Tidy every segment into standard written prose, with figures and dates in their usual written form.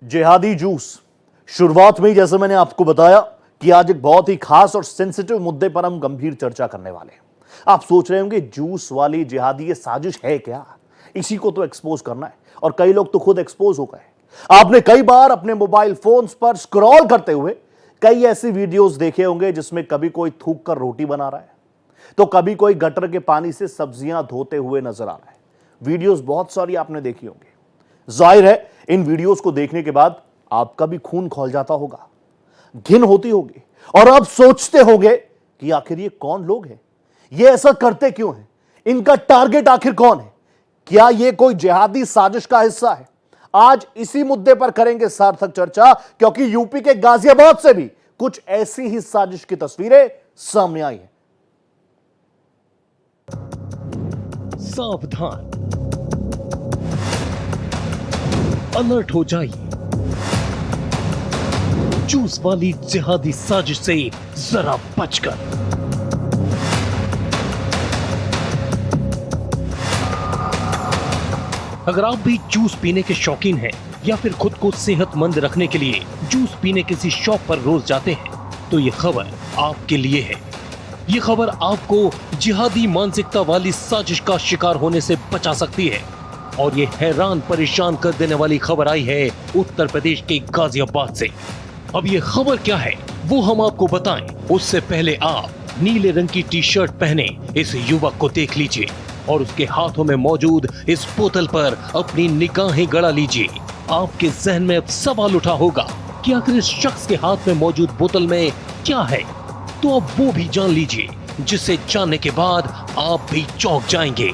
जिहादी जूस। शुरुआत में ही जैसे मैंने आपको बताया कि आज एक बहुत ही खास और सेंसिटिव मुद्दे पर हम गंभीर चर्चा करने वाले हैं। आप सोच रहे होंगे जूस वाली जिहादी ये साजिश है क्या? इसी को तो एक्सपोज करना है और कई लोग तो खुद एक्सपोज हो गए। आपने कई बार अपने मोबाइल फोन्स पर स्क्रॉल करते हुए कई ऐसी वीडियोस देखे होंगे जिसमें कभी कोई थूक कर रोटी बना रहा है तो कभी कोई गटर के पानी से सब्जियां धोते हुए नजर आ रहा है। वीडियोस बहुत सारी आपने देखी होंगी। जाहिर है इन वीडियोस को देखने के बाद आपका भी खून खौल जाता होगा, घिन होती होगी और आप सोचते होंगे कि आखिर ये कौन लोग हैं, ये ऐसा करते क्यों हैं, इनका टारगेट आखिर कौन है, क्या ये कोई जिहादी साजिश का हिस्सा है? आज इसी मुद्दे पर करेंगे सार्थक चर्चा, क्योंकि यूपी के गाजियाबाद से भी कुछ ऐसी ही साजिश की तस्वीरें सामने आई हैं। सावधान, अलर्ट हो जाइए। जूस वाली जिहादी साजिश से जरा बचकर। अगर आप भी जूस पीने के शौकीन हैं या फिर खुद को सेहतमंद रखने के लिए जूस पीने किसी शॉप पर रोज जाते हैं तो ये खबर आपके लिए है। ये खबर आपको जिहादी मानसिकता वाली साजिश का शिकार होने से बचा सकती है। और ये हैरान परेशान कर देने वाली खबर आई है उत्तर प्रदेश के गाजियाबाद से। अब ये खबर क्या है वो हम आपको बताएं, उससे पहले आप नीले रंग की टी शर्ट पहने इस युवक को देख लीजिए और उसके हाथों में मौजूद इस बोतल पर अपनी निगाहें गड़ा लीजिए। आपके जहन में अब सवाल उठा होगा कि आखिर इस शख्स के हाथ में मौजूद बोतल में क्या है, तो अब वो भी जान लीजिए, जिसे जानने के बाद आप भी चौंक जाएंगे।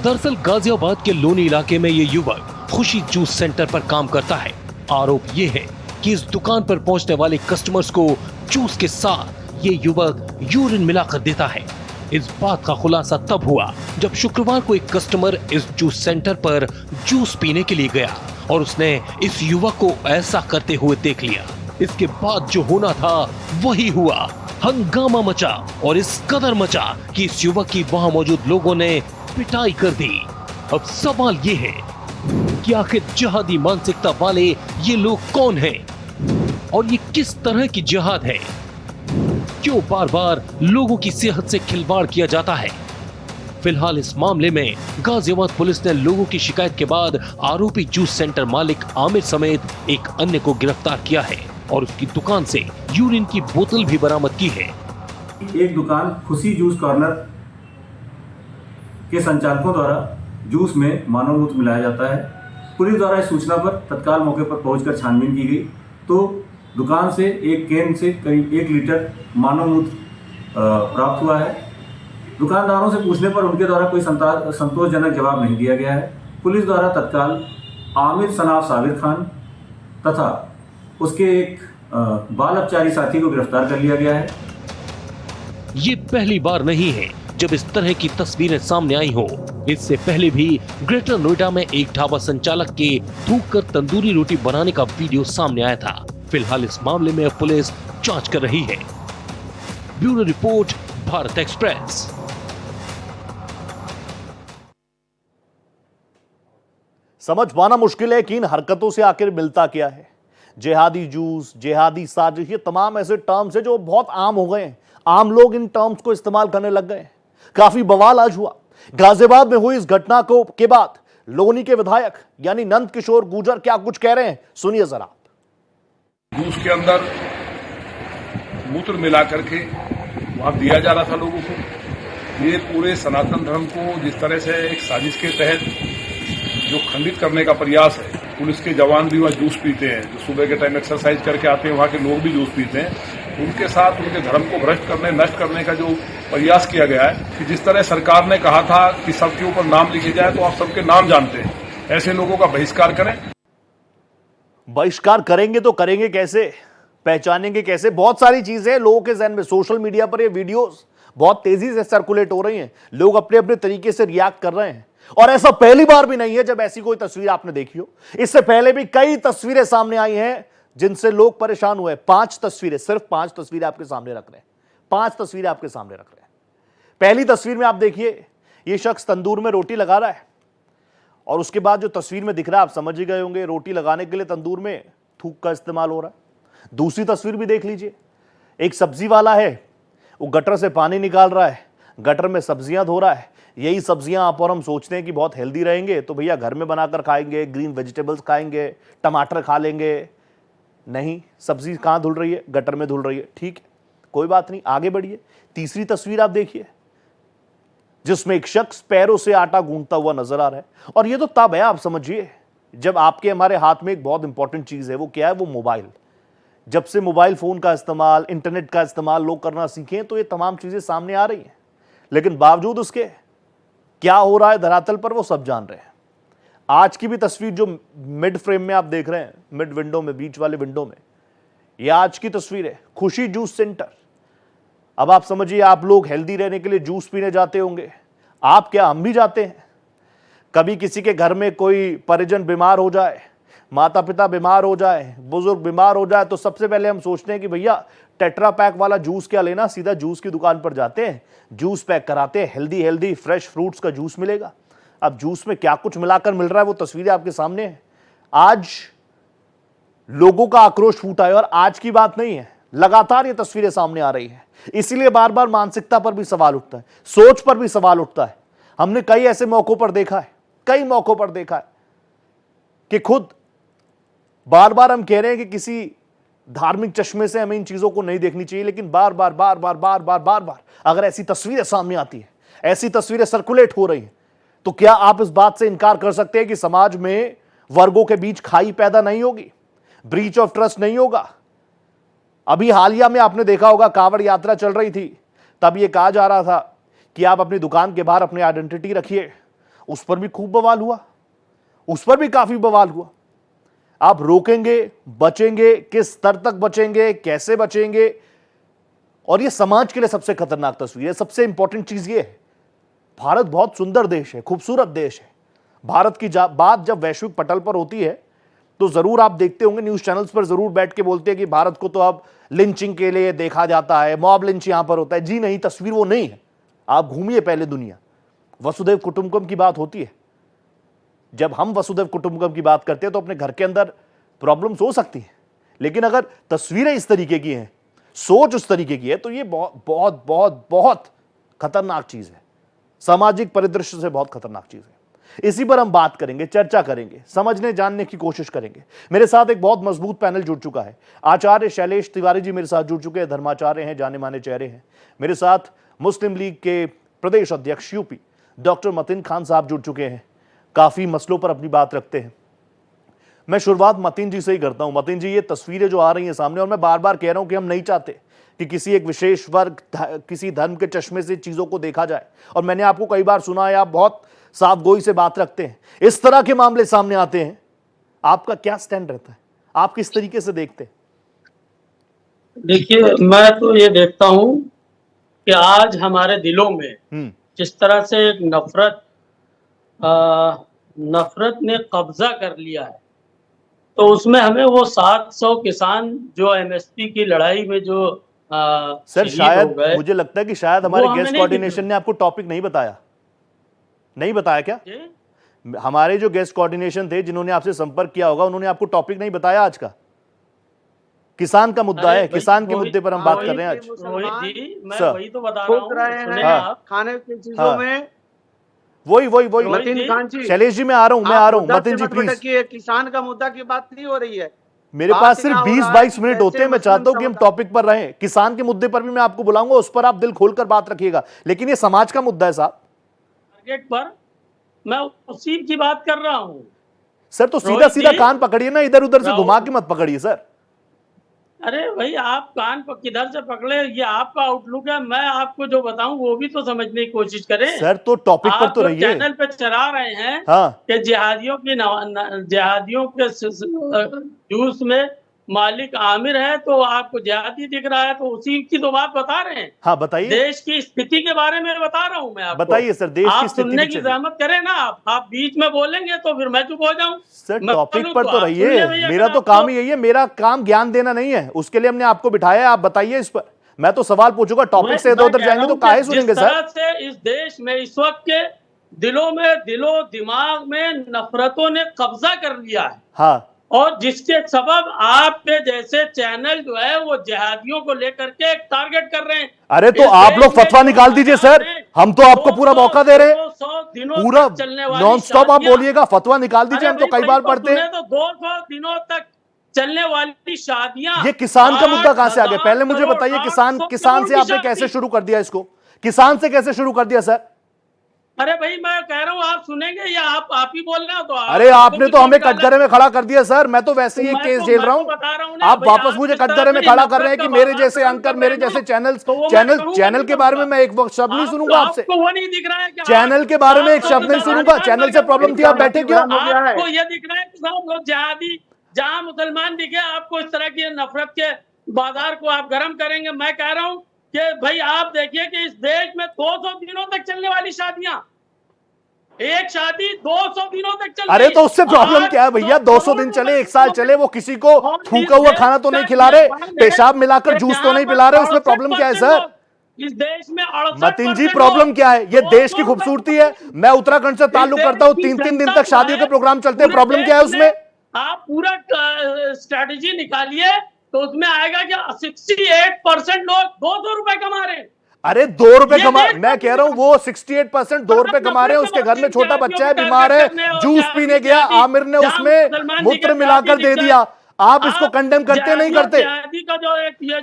दरअसल गाजियाबाद के लोनी इलाके में ये युवक खुशी जूस सेंटर पर काम करता है। आरोप ये है कि इस दुकान पर पहुंचने वाले कस्टमर्स को जूस के साथ ये युवक यूरिन मिलाकर देता है। इस बात का खुलासा तब हुआ जब शुक्रवार को एक कस्टमर इस जूस सेंटर पर जूस पीने के लिए गया और उसने इस युवक को ऐसा करते हुए देख लिया। इसके बाद जो होना था वही हुआ। हंगामा मचा और इस कदर मचा कि इस युवक की वहां मौजूद लोगों ने पिटाई कर दी। अब सवाल ये है कि आखिर जिहादी मानसिकता वाले ये लोग कौन हैं और ये किस तरह की जिहाद है? क्यों बार बार लोगों की सेहत से खिलवाड़ किया जाता है? फिलहाल इस मामले में गाजियाबाद पुलिस ने लोगों की शिकायत के बाद आरोपी जूस सेंटर मालिक आमिर समेत एक अन्य को गिरफ्तार किया है और उसकी दुकान से यूरिन की बोतल भी बरामद की है। एक दुकान खुशी जूस कॉर्नर के संचालकों द्वारा जूस में मानव मूत्र मिलाया जाता है। पुलिस द्वारा इस सूचना पर तत्काल मौके पर पहुंचकर छानबीन की गई तो दुकान से एक कैन से करीब 1 लीटर मानव मूत्र प्राप्त हुआ है। दुकानदारों से पूछने पर उनके द्वारा कोई संतोषजनक जवाब नहीं दिया गया है। पुलिस द्वारा तत्काल आमिर सनाफ साबिर खान तथा उसके एक बाल अपचारी साथी को गिरफ्तार कर लिया गया है। ये पहली बार नहीं है जब इस तरह की तस्वीरें सामने आई हो। इससे पहले भी ग्रेटर नोएडा में एक ढाबा संचालक के थूक कर तंदूरी रोटी बनाने का वीडियो सामने आया था। फिलहाल इस मामले में अब पुलिस जांच कर रही है। Bureau report, Bharat express. समझ पाना मुश्किल है कि इन हरकतों से आखिर मिलता क्या है। जिहादी जूस, जिहादी साजिश, ये तमाम ऐसे टर्म्स हैं जो बहुत आम हो गए हैं। आम लोग इन टर्म्स को इस्तेमाल करने लग गए हैं। काफी बवाल आज हुआ। गाजियाबाद में हुई इस घटना को के बाद लोनी के विधायक यानी नंद किशोर गुर्जर क्या कुछ कह रहे हैं, सुनिए जरा। जूस के अंदर मूत्र मिला करके वहां दिया जा रहा था लोगों को। ये पूरे सनातन धर्म को जिस तरह से एक साजिश के तहत जो खंडित करने का प्रयास है, पुलिस के जवान भी वहाँ जूस पीते हैं, जो सुबह के टाइम एक्सरसाइज करके आते हैं, वहाँ के लोग भी जूस पीते हैं। उनके साथ उनके धर्म को भ्रष्ट करने, नष्ट करने का जो प्रयास किया गया है कि जिस तरह सरकार ने कहा था कि सबके ऊपर नाम लिखे जाए, तो आप सबके नाम जानते हैं, ऐसे लोगों का बहिष्कार करें। बहिष्कार करेंगे तो करेंगे कैसे, पहचानेंगे कैसे? बहुत सारी चीजें लोगों के जहन में। सोशल मीडिया पर ये वीडियोस बहुत तेजी से सर्कुलेट हो रही हैं। लोग अपने अपने तरीके से रिएक्ट कर रहे हैं और ऐसा पहली बार भी नहीं है जब ऐसी कोई तस्वीर आपने देखी हो। इससे पहले भी कई तस्वीरें सामने आई हैं जिनसे लोग परेशान हुए। 5 तस्वीरें, सिर्फ 5 तस्वीरें आपके सामने रख रहे हैं। 5 तस्वीरें आपके सामने रख रहे हैं। पहली तस्वीर में आप देखिए, यह शख्स तंदूर में रोटी लगा रहा है और उसके बाद जो तस्वीर में दिख रहा है, आप समझ ही गए होंगे, रोटी लगाने के लिए तंदूर में थूक का इस्तेमाल हो रहा है। दूसरी तस्वीर भी देख लीजिए, एक सब्जी वाला है, वो गटर से पानी निकाल रहा है, गटर में सब्जियां धो रहा है। यही सब्जियां आप और हम सोचते हैं कि बहुत हेल्दी रहेंगे तो भैया घर में बनाकर खाएंगे, ग्रीन वेजिटेबल्स खाएंगे, टमाटर खा लेंगे। नहीं, सब्जी कहां धुल रही है? गटर में धुल रही है। ठीक है, कोई बात नहीं, आगे बढ़िए। तीसरी तस्वीर आप देखिए, जिसमें एक शख्स पैरों से आटा गूंथता हुआ नजर आ रहा है। और ये तो तब है, आप समझिए, जब आपके हमारे हाथ में एक बहुत इंपॉर्टेंट चीज है, वो क्या है? वो मोबाइल। जब से मोबाइल फोन का इस्तेमाल, इंटरनेट का इस्तेमाल लोग करना सीखे, तो ये तमाम चीजें सामने आ रही हैं। लेकिन बावजूद उसके क्या हो रहा है धरातल पर, वो सब जान रहे हैं। आज की भी तस्वीर जो मिड फ्रेम में आप देख रहे हैं, मिड विंडो में, बीच वाले विंडो में, ये आज की तस्वीर है, खुशी जूस सेंटर। अब आप समझिए, आप लोग हेल्दी रहने के लिए जूस पीने जाते होंगे। आप क्या, हम भी जाते हैं। कभी किसी के घर में कोई परिजन बीमार हो जाए, माता पिता बीमार हो जाए, बुजुर्ग बीमार हो जाए, तो सबसे पहले हम सोचते हैं कि भैया टेट्रा पैक वाला जूस क्या लेना, सीधा जूस की दुकान पर जाते हैं, जूस पैक कराते हैं, हेल्दी हेल्दी फ्रेश फ्रूट्स का जूस मिलेगा। अब जूस में क्या कुछ मिलाकर मिल रहा है, वो तस्वीरें आपके सामने हैं। आज लोगों का आक्रोश फूटा है, और आज की बात नहीं है, लगातार ये तस्वीरें सामने आ रही हैं। इसीलिए बार बार मानसिकता पर भी सवाल उठता है, सोच पर भी सवाल उठता है। हमने कई ऐसे मौकों पर देखा है, कई मौकों पर देखा है कि खुद बार बार हम कह रहे हैं कि किसी धार्मिक चश्मे से हमें इन चीजों को नहीं देखनी चाहिए, लेकिन बार बार बार बार बार बार बार बार अगर ऐसी तस्वीरें सामने आती है, ऐसी तस्वीरें सर्कुलेट हो रही हैं, तो क्या आप इस बात से इनकार कर सकते हैं कि समाज में वर्गों के बीच खाई पैदा नहीं होगी, ब्रीच ऑफ ट्रस्ट नहीं होगा? अभी हालिया में आपने देखा होगा, कांवड़ यात्रा चल रही थी, तब यह कहा जा रहा था कि आप अपनी दुकान के बाहर अपनी आइडेंटिटी रखिए। उस पर भी खूब बवाल हुआ, उस पर भी काफी बवाल हुआ। आप रोकेंगे, बचेंगे, किस स्तर तक बचेंगे, कैसे बचेंगे? और ये समाज के लिए सबसे खतरनाक तस्वीर है। सबसे इंपॉर्टेंट चीज ये है, भारत बहुत सुंदर देश है, खूबसूरत देश है। भारत की बात जब वैश्विक पटल पर होती है, तो जरूर आप देखते होंगे, न्यूज चैनल्स पर जरूर बैठ के बोलते हैं कि भारत को तो अब लिंचिंग के लिए देखा जाता है, मॉब लिंच यहां पर होता है। जी नहीं, तस्वीर वो नहीं है। आप घूमिए पहले दुनिया, वसुधैव कुटुंबकम की बात होती है। जब हम वसुधैव कुटुंबकम की बात करते हैं तो अपने घर के अंदर प्रॉब्लम्स हो सकती हैं, लेकिन अगर तस्वीरें इस तरीके की हैं, सोच उस तरीके की है, तो ये बहुत बहुत बहुत बहुत खतरनाक चीज है, सामाजिक परिदृश्य से बहुत खतरनाक चीज है। इसी पर हम बात करेंगे, चर्चा करेंगे, समझने जानने की कोशिश करेंगे। मेरे साथ एक बहुत मजबूत पैनल जुड़ चुका है। आचार्य शैलेश तिवारी जी मेरे साथ जुड़ चुके हैं, धर्माचार्य हैं, जाने माने चेहरे हैं। मेरे साथ मुस्लिम लीग के प्रदेश अध्यक्ष यूपी डॉक्टर मतीन खान साहब जुड़ चुके हैं, काफी मसलों पर अपनी बात रखते हैं। मैं शुरुआत मतीन जी से ही करता हूं। मतीन जी, ये तस्वीरें जो आ रही हैं सामने, और मैं बार बार कह रहा हूं कि हम नहीं चाहते कि किसी एक विशेष वर्ग, किसी धर्म के चश्मे से चीजों को देखा जाए, और मैंने आपको कई बार सुना है, आप बहुत साफ गोई से बात रखते हैं। इस तरह के मामले सामने आते हैं, आपका क्या स्टैंड रहता है? आप किस तरीके से देखते हैं? देखिए, मैं तो ये देखता हूं कि आज हमारे दिलों में जिस तरह से एक नफरत ने कब्जा कर लिया है, तो उसमें हमें वो 700 किसान जो एमएसपी की लड़ाई में जो सर, शायद मुझे लगता है कि शायद हमारे गेस्ट कोऑर्डिनेशन ने आपको टॉपिक नहीं बताया क्या? हमारे जो गेस्ट कोऑर्डिनेशन थे, जिन्होंने आपसे संपर्क किया होगा, उन्होंने आपको टॉपिक नहीं बताया आज का? किसान का मुद्दा है, किसान के मुद्दे पर हम बात कर रहे हैं आज। रोहित जी, मैं वही तो बता रहा हूं, आप खाने की चीजों में वही मतीन खान जी, शैलेश जी, मैं आ रहा हूं मतीन जी प्लीज। किसान का मुद्दा की बात नहीं हो रही है। मेरे पास सिर्फ 20-22 मिनट होते हैं, मैं चाहता हूं कि हम टॉपिक पर रहें। किसान के मुद्दे पर भी मैं आपको बुलाऊंगा, उस पर आप दिल खोलकर बात रखिएगा, लेकिन ये समाज का मुद्दा है साहब। टारगेट पर मैं उसी की बात कर रहा हूं सर। तो सीधा सीधा कान पकड़िए ना, इधर उधर से घुमा के मत पकड़िए सर। अरे भाई, आप कान पर किधर से पकड़े, ये आपका आउटलुक है। मैं आपको जो बताऊं वो भी तो समझने की कोशिश करें सर। तो टॉपिक पर तो रहिए। चैनल पे चला रहे हैं कि जिहादियों के जूस में मालिक आमिर है, तो आपको जिहादी दिख रहा है, तो उसी की तो बात बता रहे हैं। हाँ, बताइए। देश की स्थिति के बारे में बता रहा हूँ मैं आपको। बताइए सर, देश की स्थिति सुनने की जहमत करें ना। आप बीच में बोलेंगे तो फिर मैं चुप हो जाऊं। सर, टॉपिक पर तो रहिए, मेरा तो काम ही यही है। मेरा काम ज्ञान देना नहीं है, उसके लिए हमने आपको बिठाया है। आप बताइए इस पर, मैं तो सवाल पूछूंगा। टॉपिक से इधर उधर जाएंगे तो काहे सुनेंगे सर? से इस देश में इस वक्त के दिलो दिमाग में नफरतों ने कब्जा कर लिया है। हाँ, और जिसके सबब आपके जैसे चैनल जो है वो जिहादियों को लेकर के एक टारगेट कर रहे हैं। अरे तो आप लोग फतवा निकाल दीजिए सर, हम तो आपको पूरा मौका दे रहे हैं, 200 दिनों पूरा तक चलने वाली नॉन स्टॉप आप शादियां- बोलिएगा, फतवा निकाल दीजिए, हम तो कई बार पढ़ते हैं। तो 200 दिनों तक चलने वाली शादियां, ये किसान का मुद्दा कहां से आ गया? 8,000 पहले मुझे करोड़, बताइए, 800 किसान से करोड़ आपने की कैसे शादी। शुरू कर दिया इसको? किसान से कैसे शुरू कर दिया सर? अरे भाई मैं कह रहा हूँ आप सुनेंगे या आप ही बोल रहे हो? तो अरे आपने तो हमें कटघरे में खड़ा कर दिया सर, मैं तो वैसे ही एक केस झेल रहा हूं, आप वापस मुझे कटघरे में खड़ा कर रहे हैं कि मेरे जैसे एंकर, मेरे जैसे चैनल के बारे में मैं एक वक्त शब्द नहीं सुनूंगा आपसे। वो नहीं दिख रहा है कि चैनल के बारे में एक शब्द नहीं सुनूंगा। चैनल से प्रॉब्लम थी, आप बैठे क्यों? आपको ये दिख रहा है कि सब लोग जिहादी, जहां मुसलमान दिखे आपको इस तरह की नफरत के बाजार को आप गर्म करेंगे। मैं कह रहा हूँ कि भाई आप देखिए कि इस देश में 200 दिनों तक चलने वाली शादियां, एक शादी 200 दिनों तक चल रही। अरे तो उससे प्रॉब्लम क्या है भैया? 200 दिन चले, एक साल चले, वो किसी को थूका हुआ खाना तो नहीं खिला रहे, पेशाब मिलाकर जूस तो नहीं पिला रहे, उसमें प्रॉब्लम क्या है सर? इस देश में मतिन जी प्रॉब्लम क्या है? ये देश की खूबसूरती है, मैं उत्तराखंड से ताल्लुक करता हूँ, 3-3 दिन तक शादियों के प्रोग्राम चलते हैं, प्रॉब्लम क्या है उसमें? आप पूरा स्ट्रेटेजी निकालिए तो उसमें आएगा कि 68% लोग 200 रुपए कमा रहे हैं। अरे 2 रुपए कमा, मैं कह रहा हूं वो 68% 2 रुपए कमा रहे हैं, उसके घर में छोटा बच्चा है, बीमार है, जूस पीने गया, आमिर ने उसमें मूत्र मिलाकर दे दिया। आप इसको कंडेम करते नहीं करते?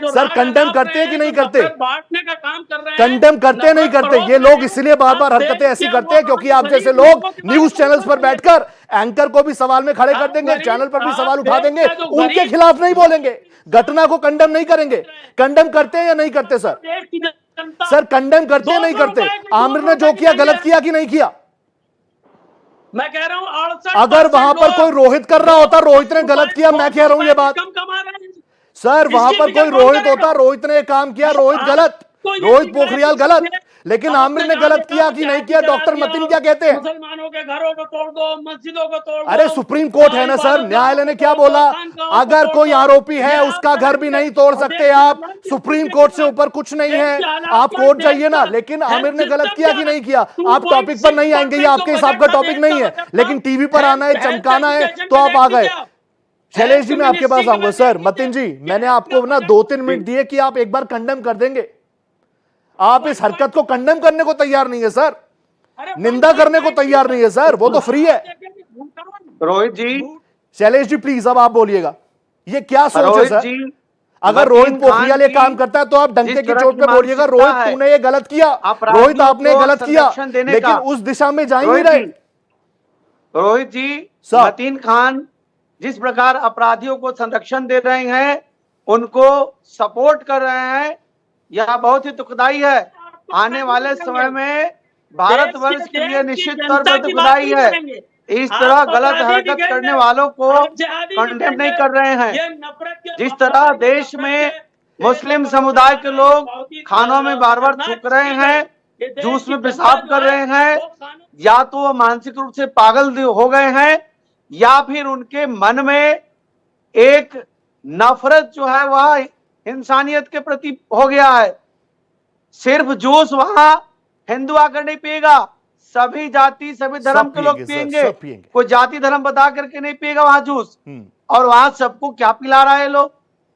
सर कंडेम करते हैं कि नहीं करते? बांटने का काम कर रहे हैं, कंडेम करते नहीं करते? ये लोग इसलिए बार बार हरकतें ऐसी करते हैं क्योंकि आप जैसे लोग न्यूज चैनल्स पर बैठकर एंकर को भी सवाल में खड़े कर देंगे, चैनल पर भी सवाल उठा देंगे, उनके खिलाफ नहीं बोलेंगे, घटना को कंडेम नहीं करेंगे। कंडेम करते हैं या नहीं करते सर? सर कंडेम करते हैं नहीं करते? आमिर ने जो किया गलत किया कि नहीं किया? मैं कह रहा हूं अगर वहां पर कोई रोहित कर रहा होता, रोहित ने गलत किया, मैं कह रहा हूं ये बात। सर वहां पर कोई रोहित होता, रोहित ने काम किया, रोहित गलत, रोहित पोखरियाल गलत, लेकिन आमिर ने गलत किया कि नहीं किया? डॉक्टर मतीन क्या कहते हैं? मुसलमानों के घरों को तोड़ दो, मस्जिदों को तोड़ दो। अरे सुप्रीम कोर्ट है ना सर, न्यायालय ने क्या बोला? अगर कोई आरोपी है उसका घर भी नहीं तोड़ सकते आप, सुप्रीम कोर्ट से ऊपर कुछ नहीं है, आप कोर्ट जाइए ना। लेकिन आमिर ने गलत किया कि नहीं किया? आप टॉपिक पर नहीं आएंगे, ये आपके हिसाब का टॉपिक नहीं है, लेकिन टीवी पर आना है, चमकाना है, तो आप आ गए। शैलेश जी मैं आपके पास आऊंगा। सर मतीन जी, मैंने आपको ना 2-3 मिनट दिए कि आप एक बार कंडेम कर देंगे, आप इस हरकत को कंडेम करने को तैयार नहीं है सर, निंदा करने को तैयार नहीं है सर, वो तो फ्री है। रोहित जी, शैलेश जी प्लीज अब आप बोलिएगा, ये क्या सोच है रोहित सर? जी, अगर रोहित पोखरियाल ये काम करता है तो आप डंके की चोट पे बोलिएगा रोहित तूने ये गलत किया, रोहित आपने गलत किया, लेकिन उस दिशा में जा ही नहीं रहे। रोहित जी, मतीन खान जिस प्रकार अपराधियों को संरक्षण दे रहे हैं, उनको सपोर्ट कर रहे हैं, यह बहुत ही दुखदाई है। आने वाले समय में भारतवर्ष के लिए निश्चित तौर पर दुखदाई है। इस तरह गलत हरकत करने वालों को कंडेम नहीं कर रहे हैं। जिस तरह देश में मुस्लिम समुदाय के लोग खानों में बार बार थूक रहे हैं, जूस में पेशाब कर रहे हैं, या तो वो मानसिक रूप से पागल हो गए हैं, या फिर उनके मन में एक नफरत जो है वह इंसानियत के प्रति हो गया है। सिर्फ जूस वहां हिंदू आकर नहीं पिएगा, सभी जाति सभी धर्म के लोग पिएंगे, कोई जाति धर्म बता करके नहीं पिएगा वहां जूस। और वहां सबको क्या पिला रहा है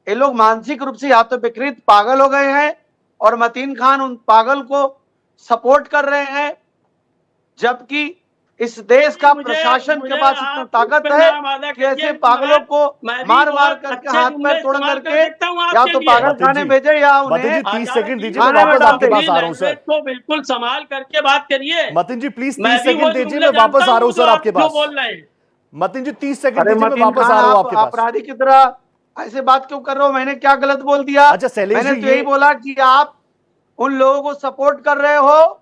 ये लोग मानसिक रूप से या तो विकृत पागल हो गए हैं, और मतीन खान उन पागल को सपोर्ट कर रहे हैं, जबकि इस देश का प्रशासन के पास इतना ताकत है कि ऐसे पागलों को मार मार करके हाथ पैर तोड़ करके या तो पागल खाने भेजे या उन्हें 30 सेकंड दीजिए, मैं वापस आपके पास आ रहा हूं सर। तो बिल्कुल संभाल करके बात करिए मतीन जी, प्लीज 30 सेकंड दीजिए, मैं वापस आ रहा हूं सर आपके पास। बोल रहे हैं मतीन जी 30 सेकंड दीजिए, मैं वापस आ रहा हूं आपके पास। अपराधी की तरह ऐसे बात क्यों कर रहे हो? मैंने क्या गलत बोल दिया? अच्छा शैलेश जी, मैंने तो यही बोला कि आप उन लोगों को सपोर्ट कर रहे हो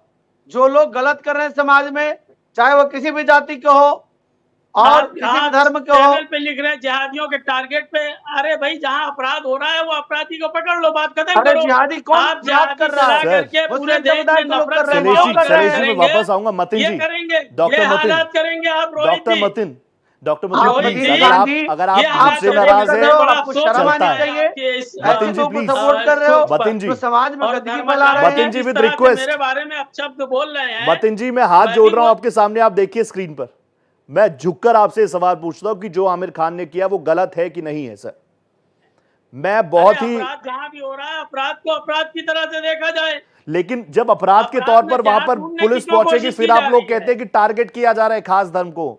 जो लोग गलत कर रहे हैं समाज में, चाहे वो किसी भी जाति के हो और किसी भी धर्म के हो। पे लिख रहे हैं जिहादियों के टारगेट पे। अरे भाई जहां अपराध हो रहा है वो अपराधी को पकड़ लो, बात खत्म करो। जिहादी कौन आप जिहाद कर रहा है? करके पूरे देश में नफरत से शैलेश जी मैं वापस आऊंगा। मतीन जी, डॉक्टर मतीन, करेंगे आप doctor Mateen, doctor Rohit Mateen ji, please, अगर आप मुझसे नाराज हैं आपको शर्म आनी चलता है। चाहिए। मतीन जी प्लीज, सपोर्ट कर रहे हो, मतीन जी, तो समाज में गंदगी फैला रहे हैं। मतीन जी विद रिक्वेस्ट, मेरे बारे में अपशब्द बोल रहे हैं। मतीन जी मैं हाथ जोड़ रहा हूं आपके सामने, आप देखिए स्क्रीन पर, मैं झुककर आपसे सवाल पूछता हूं कि जो आमिर खान ने किया वो गलत है कि नहीं है सर? मैं बहुत ही अपराध जहां भी हो रहा है, अपराध को अपराध की तरह से देखा जाए। लेकिन जब अपराध के तौर पर वहां पर पुलिस पहुंचेगी फिर आप लोग कहते हैं कि टारगेट किया जा रहा है खास धर्म को।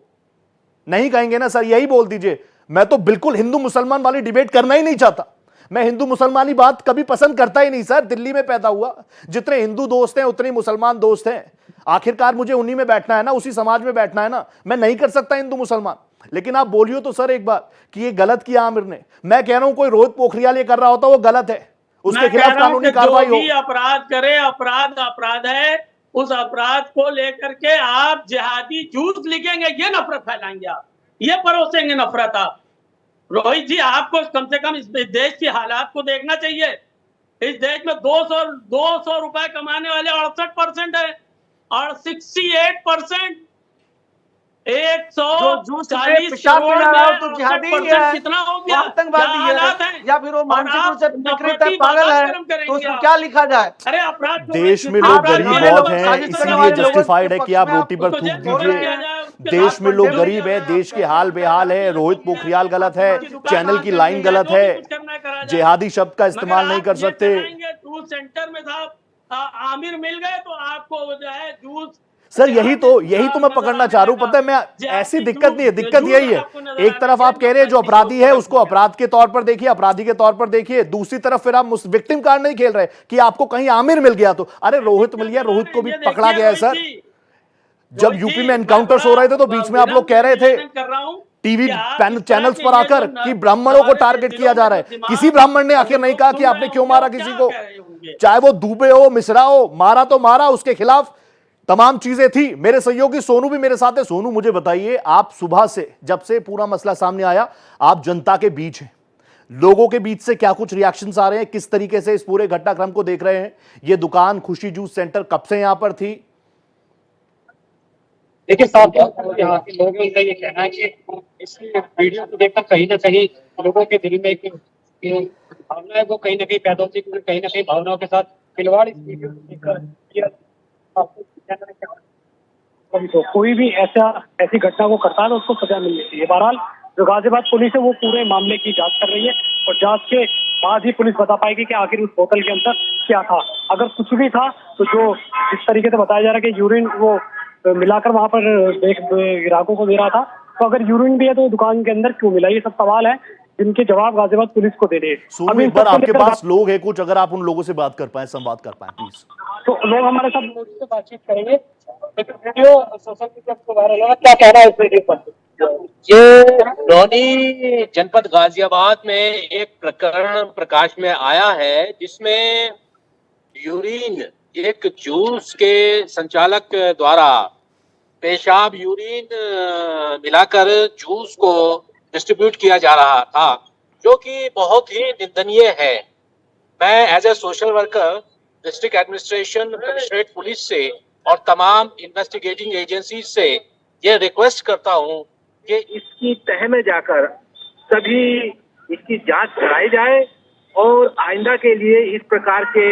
नहीं कहेंगे ना सर, यही बोल दीजिए। मैं तो बिल्कुल हिंदू मुसलमान वाली डिबेट करना ही नहीं चाहता। मैं हिंदू मुसलमानी बात कभी पसंद करता ही नहीं सर। दिल्ली में पैदा हुआ, जितने हिंदू दोस्त हैं उतने मुसलमान दोस्त हैं। आखिरकार मुझे उन्हीं में बैठना है ना, उसी समाज में बैठना है ना। मैं नहीं कर सकता हिंदू मुसलमान। लेकिन आप बोलियो तो सर एक बार कि ये गलत किया आमिर ने। मैं कह रहा हूं कोई रोहित पोखरियाल ये कर रहा होता वो गलत है, उसके खिलाफ कानूनी कार्रवाई हो। जो भी अपराध करे, अपराध अपराध है। उस अपराध को लेकर के आप जिहादी जूस लिखेंगे, ये नफरत फैलाएंगे आप, ये परोसेंगे नफरत आप। रोहित जी, आपको कम से कम इस देश की हालात को देखना चाहिए। इस देश में 200 रुपए कमाने वाले 68% है और 68% 140 करोड़ तो जिहादी है, कितना हो गया? आतंकवादी है, या फिर वो मानसिक रूप से विकृत है, पागल है, तो उसको क्या लिखा जाए? अरे अपराध देश में लोग गरीब बहुत हैं, इसीलिए जस्टिफाइड है कि आप रोटी पर थूक दीजिए। देश में लोग गरीब है, देश के हाल बेहाल है। रोहित पोखरियाल गलत है, चैनल की लाइन गलत है, जिहादी शब्द का इस्तेमाल नहीं कर सकते। जूस सेंटर में साहब आमिर मिल गए तो आपको जो है जूस सर यही तो मैं पकड़ना चाह रहा हूं। पता है, मैं ऐसी दिक्कत नहीं है, दिक्कत यही है। एक तरफ आप कह रहे हैं जो अपराधी है उसको अपराध के तौर पर देखिए, अपराधी के तौर पर देखिए। दूसरी तरफ फिर आप विक्टिम कार्ड नहीं खेल रहे कि आपको कहीं आमिर मिल गया तो अरे रोहित मिल गया, रोहित को भी पकड़ा गया है सर। जब यूपी में एनकाउंटर्स हो रहे थे तो बीच में आप लोग कह रहे थे टीवी चैनल्स पर आकर कि ब्राह्मणों को टारगेट किया जा रहा है। किसी ब्राह्मण ने आखिर नहीं कहा कि आपने क्यों मारा किसी को, चाहे वो दुबे हो मिश्रा हो, मारा तो मारा, उसके खिलाफ तमाम चीजें थी। मेरे सहयोगी सोनू भी मेरे साथ है। सोनू, मुझे बताइए, आप सुबह से जब से पूरा मसला सामने आया आप जनता के बीच हैं, लोगों के बीच से क्या कुछ रिएक्शंस आ रहे हैं? किस तरीके से इस पूरे घटनाक्रम को देख रहे हैं? ये दुकान खुशी जूस सेंटर कब से यहां पर थी? देखिए साहब, यहाँ के लोगों का ये कहना है कि इस वीडियो को देखकर कहीं ना कहीं लोगों के दिल में एक भावना है, वो कहीं ना कहीं पैदा होती है, कहीं ना कहीं भावनाओं के साथ खिलवाड़ इस वीडियो को देखकर। तो कोई भी ऐसी घटना को करता है तो उसको सजा मिलनी चाहिए। बहरहाल जो गाजियाबाद पुलिस है वो पूरे मामले की जांच कर रही है और जांच के बाद ही पुलिस बता पाएगी कि आखिर उस बोतल के अंदर क्या था। अगर कुछ भी था तो जो जिस तरीके से बताया जा रहा है कि यूरिन वो मिलाकर वहां पर ग्राहकों को दे रहा था, तो अगर यूरिन भी है तो दुकान के अंदर क्यों मिला? ये सब सवाल है जिनके जवाब गाजियाबाद पुलिस को देने। सोनू, एक बार आपके पास लोग हैं कुछ, अगर आप उन लोगों से बात कर पाए, संवाद कर पाए प्लीज। तो लोग हमारे साथ से बातचीत करेंगे। वीडियो सोशल मीडिया पर वायरल है, क्या कहना है इस वीडियो पर? ये रौनी जनपद गाजियाबाद में एक प्रकरण प्रकाश में आया है जिसमें यूरिन, एक जूस के संचालक द्वारा पेशाब यूरिन मिलाकर जूस को डिस्ट्रीब्यूट किया जा रहा था, जो कि बहुत ही निंदनीय है। मैं as a social worker district administration, commissionerate police से और तमाम इन्वेस्टिगेटिंग एजेंसी से ये रिक्वेस्ट करता हूं कि इसकी तह में जाकर सभी इसकी जांच कराई जाए और आइंदा के लिए इस प्रकार के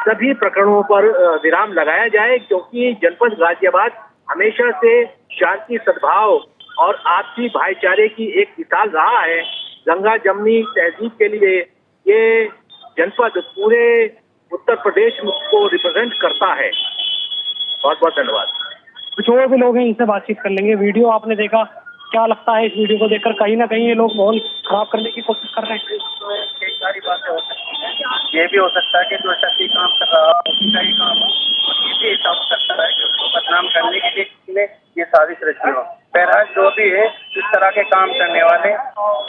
सभी प्रकरणों पर विराम लगाया जाए, क्योंकि जनपद गाजियाबाद हमेशा से शांति, सद्भाव और आपसी भाईचारे की एक मिसाल रहा है। गंगा जमनी तहजीब के लिए ये जनपद पूरे उत्तर प्रदेश को रिप्रेजेंट करता है। बहुत बहुत धन्यवाद। कुछ और भी लोग हैं, इनसे बातचीत कर लेंगे। वीडियो आपने देखा, क्या लगता है इस वीडियो को देखकर? कहीं ना कहीं ये लोग माहौल खराब करने की कोशिश कर रहे हैं। कई सारी बातें हो सकती हैं। ये भी हो सकता है कि जो शक्ति काम कर रहा हो उसका ही काम हो, ये भी हिसाब हो सकता है कि उसको बदनाम करने के लिए किसने ये साजिश रची हो। बहरहाल जो भी है, इस तरह के काम करने वाले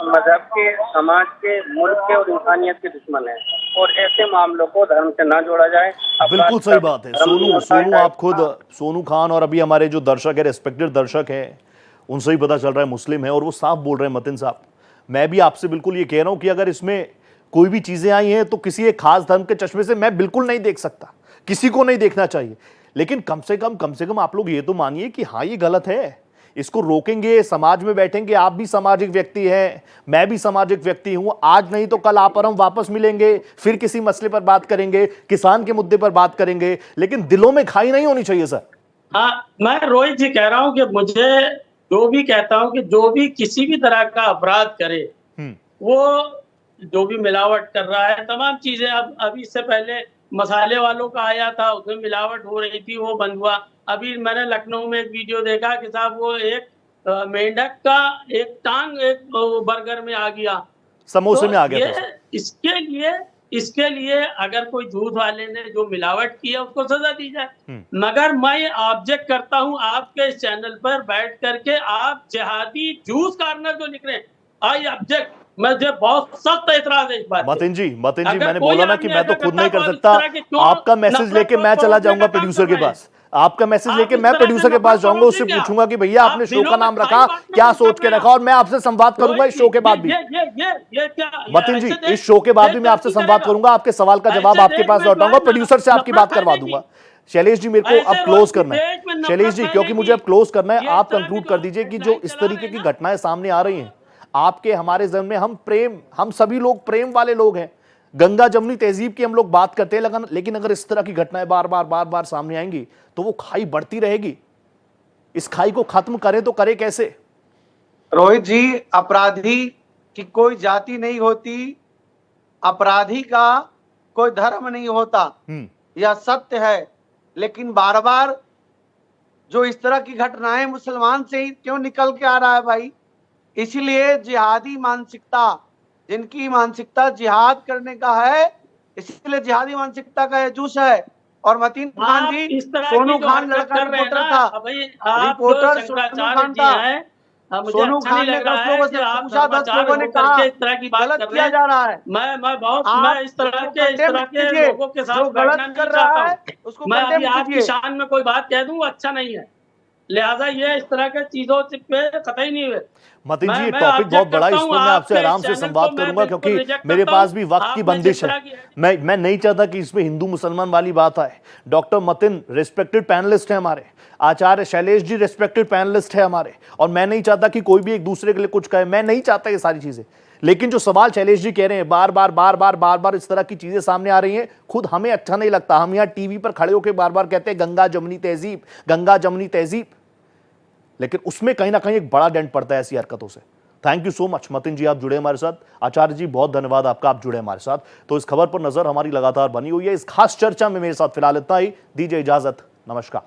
मजहब के, समाज के, मुल्क के और इंसानियत के दुश्मन हैं और ऐसे मामलों को धर्म से ना जोड़ा जाए। बिल्कुल सही बात है। सोनू आप खुद, सोनू खान और अभी हमारे जो दर्शक है, रेस्पेक्टेड दर्शक है, उनसे ही पता चल रहा है मुस्लिम है और वो साफ बोल रहे हैं। मतिन साहब, मैं भी आपसे बिल्कुल ये कह रहा हूं कि अगर इसमें कोई भी चीजें आई हैं तो किसी एक खास धर्म के चश्मे से मैं बिल्कुल नहीं देख सकता, किसी को नहीं देखना चाहिए। लेकिन कम से कम आप लोग ये तो मानिए कि हाँ ये गलत है, इसको रोकेंगे, समाज में बैठेंगे। आप भी सामाजिक व्यक्ति हैं, मैं भी सामाजिक व्यक्ति हूं। आज नहीं तो कल आप और हम वापस मिलेंगे, फिर किसी मसले पर बात करेंगे, किसान के मुद्दे पर बात करेंगे, लेकिन दिलों में खाई नहीं होनी चाहिए सर। हाँ, मैं रोहित जी कह रहा हूं कि मुझे जो भी कहता हूँ कि जो भी किसी भी तरह का अपराध करे, वो जो भी मिलावट कर रहा है, तमाम चीजें, अब अभी इससे पहले मसाले वालों का आया था, उसमें मिलावट हो रही थी, वो बंद हुआ। अभी मैंने लखनऊ में एक वीडियो देखा कि साहब वो एक मेंढक का एक टांग एक बर्गर में आ गया, समोसे में आ गया था। इसके लिए अगर कोई दूध वाले ने जो मिलावट की है उसको सजा दी जाए। मगर मैं ऑब्जेक्ट करता हूं आपके इस चैनल पर बैठ करके आप जिहादी जूस कार्नर जो लिख रहे हैं, आई ऑब्जेक्ट। मुझे बहुत सख्त एतराज है इस बात पे। मतिन जी मैंने बोला ना कि मैं तो खुद नहीं कर सकता। आपका मैसेज लेके मैं चला जाऊंगा प्रोड्यूसर के पास, आपका मैसेज लेके मैं प्रोड्यूसर के पास जाऊंगा, उससे पूछूंगा कि भैया आपने शो का नाम रखा, क्या सोच के रखा, और मैं आपसे संवाद करूंगा इस शो के बाद भी। मतिन जी, इस शो के बाद भी मैं आपसे संवाद करूंगा, आपके सवाल का जवाब आपके पास लौटाऊंगा, प्रोड्यूसर से आपकी बात करवा दूंगा। शैलेश जी, मेरे को अब क्लोज करना है। शैलेश जी, क्योंकि मुझे अब क्लोज करना है, आप कंक्लूड कर दीजिए कि जो इस तरीके की घटनाएं सामने आ रही हैं आपके हमारे जहन में, हम सभी लोग प्रेम वाले लोग हैं, गंगा जमुनी तहजीब की हम लोग बात करते हैं, लेकिन अगर इस तरह की घटनाएं बार बार सामने आएंगी तो वो खाई बढ़ती रहेगी। इस खाई को खत्म करें तो करें कैसे? रोहित जी, अपराधी की कोई जाति नहीं होती, अपराधी का कोई धर्म नहीं होता, यह सत्य है। लेकिन बार बार जो इस तरह की घटनाएं मुसलमान से ही क्यों निकल के आ रहा है भाई? इसीलिए जिहादी मानसिकता, जिनकी मानसिकता जिहाद करने का है, इसलिए जिहादी मानसिकता का जूस है। और मतीन खान जी, सोनू खान लड़का रिपोर्टर था, रिपोर्टर सोनू खान था, सोनू खान ने 10 लोगों से पूछा, 10 लोगों ने कहा गलत किया जा रहा है। मैं इस तरह के लोगों के साथ गलत कर रहा है उसको, मैं अभी आपकी शान में कोई बात कह दूं अच्छा नहीं है, लिहाजा ये इस तरह के चीजों पे कतई नहीं हुए। मतीन जी, ये टॉपिक बहुत बड़ा है, इस पर मैं आपसे आराम से संवाद करूंगा, क्योंकि मेरे पास भी वक्त की बंदिश है। मैं नहीं चाहता कि इसमें हिंदू मुसलमान वाली बात आए। डॉक्टर मतीन रिस्पेक्टेड पैनलिस्ट है हमारे, आचार्य शैलेश जी रिस्पेक्टेड पैनलिस्ट है हमारे, और मैं नहीं चाहता कि कोई भी एक दूसरे के लिए कुछ कहे, मैं नहीं चाहता ये सारी चीजें। लेकिन जो सवाल शैलेश जी कह रहे हैं, बार बार इस तरह की चीजें सामने आ रही हैं, खुद हमें अच्छा नहीं लगता। हम यहाँ टीवी पर खड़े होकर बार बार कहते हैं गंगा जमुनी तहजीब, गंगा जमुनी तहजीब, लेकिन उसमें कहीं ना कहीं एक बड़ा डेंट पड़ता है ऐसी हरकतों से। Thank you so much Mateen ji, आप जुड़े हमारे साथ। आचार्य जी, बहुत धन्यवाद आपका, आप जुड़े हमारे साथ। तो इस खबर पर नजर हमारी लगातार बनी हुई है। इस खास चर्चा में मेरे साथ फिलहाल इतना ही। दीजिए इजाजत, नमस्कार।